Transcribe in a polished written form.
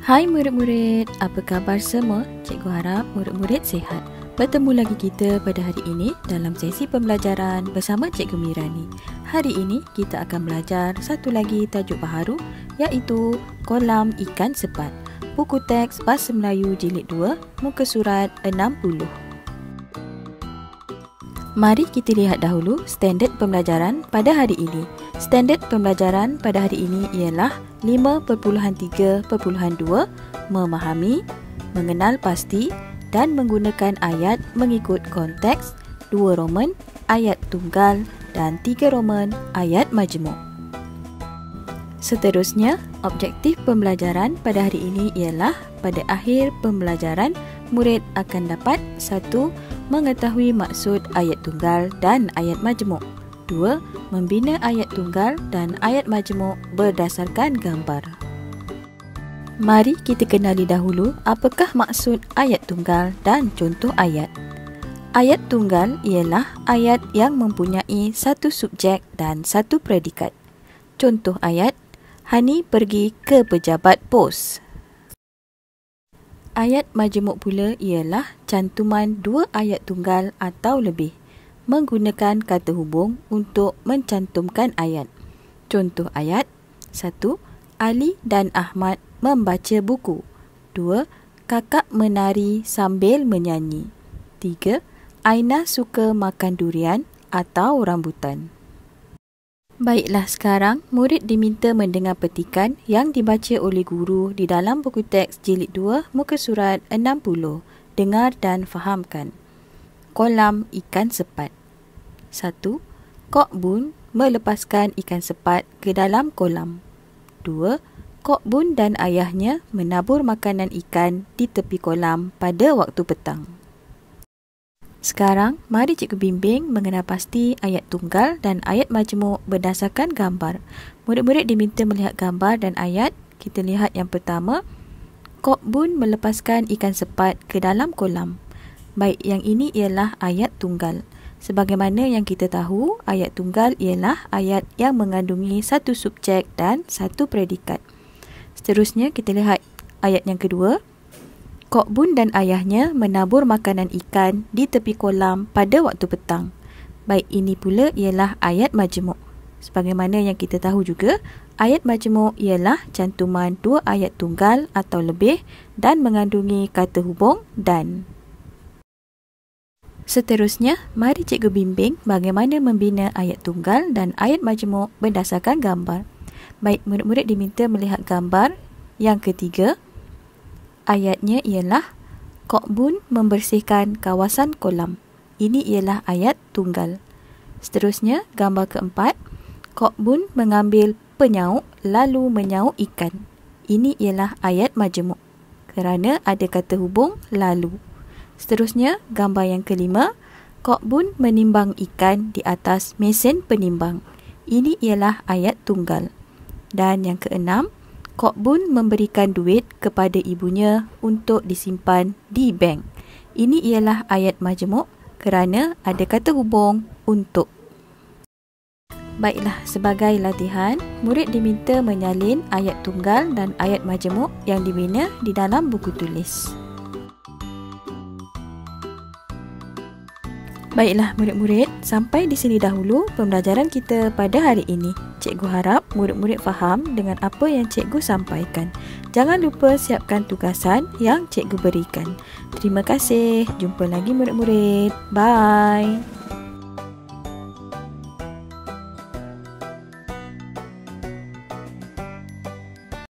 Hai murid-murid, apa khabar semua? Cikgu harap murid-murid sihat. Bertemu lagi kita pada hari ini dalam sesi pembelajaran bersama Cikgu Mirani. Hari ini kita akan belajar satu lagi tajuk baharu iaitu Kolam Ikan Sepat. Buku teks Bahasa Melayu Jilid 2, muka surat 60. Mari kita lihat dahulu standard pembelajaran pada hari ini. Standard pembelajaran pada hari ini ialah 5.3.2 memahami, mengenal pasti dan menggunakan ayat mengikut konteks 2 Roman ayat tunggal dan 3 Roman ayat majmuk. Seterusnya, objektif pembelajaran pada hari ini ialah pada akhir pembelajaran murid akan dapat 1. Mengetahui maksud ayat tunggal dan ayat majmuk. 2. Membina ayat tunggal dan ayat majmuk berdasarkan gambar. Mari kita kenali dahulu apakah maksud ayat tunggal dan contoh ayat. Ayat tunggal ialah ayat yang mempunyai satu subjek dan satu predikat. Contoh ayat, Hani pergi ke pejabat pos. Ayat majmuk pula ialah cantuman 2 ayat tunggal atau lebih menggunakan kata hubung untuk mencantumkan ayat. Contoh ayat 1. Ali dan Ahmad membaca buku. 2. Kakak menari sambil menyanyi. 3. Aina suka makan durian atau rambutan. Baiklah, sekarang murid diminta mendengar petikan yang dibaca oleh guru di dalam buku teks Jilid 2 muka surat 60. Dengar dan fahamkan. Kolam ikan sepat. 1. Kok Bun melepaskan ikan sepat ke dalam kolam. 2. Kok Bun dan ayahnya menabur makanan ikan di tepi kolam pada waktu petang. Sekarang, mari cikgu bimbing mengenal pasti ayat tunggal dan ayat majmuk berdasarkan gambar. Murid-murid diminta melihat gambar dan ayat. Kita lihat yang pertama, Kok Bun melepaskan ikan sepat ke dalam kolam. Baik, yang ini ialah ayat tunggal. Sebagaimana yang kita tahu, ayat tunggal ialah ayat yang mengandungi satu subjek dan satu predikat. Seterusnya, kita lihat ayat yang kedua. Kok Bun dan ayahnya menabur makanan ikan di tepi kolam pada waktu petang. Baik, ini pula ialah ayat majmuk. Sebagaimana yang kita tahu juga, ayat majmuk ialah cantuman 2 ayat tunggal atau lebih dan mengandungi kata hubung dan. Seterusnya, mari cikgu bimbing bagaimana membina ayat tunggal dan ayat majmuk berdasarkan gambar. Baik, murid-murid diminta melihat gambar yang ketiga. Ayatnya ialah Kok Bun membersihkan kawasan kolam. Ini ialah ayat tunggal. Seterusnya, gambar keempat. Kok Bun mengambil penyauk lalu menyauk ikan. Ini ialah ayat majmuk kerana ada kata hubung lalu. Seterusnya, gambar yang kelima. Kok Bun menimbang ikan di atas mesin penimbang. Ini ialah ayat tunggal. Dan yang keenam, Kok Bun memberikan duit kepada ibunya untuk disimpan di bank. Ini ialah ayat majmuk kerana ada kata hubung untuk. Baiklah, sebagai latihan, murid diminta menyalin ayat tunggal dan ayat majmuk yang dibina di dalam buku tulis. Baiklah murid-murid, sampai di sini dahulu pembelajaran kita pada hari ini. Cikgu harap murid-murid faham dengan apa yang cikgu sampaikan. Jangan lupa siapkan tugasan yang cikgu berikan. Terima kasih. Jumpa lagi murid-murid. Bye.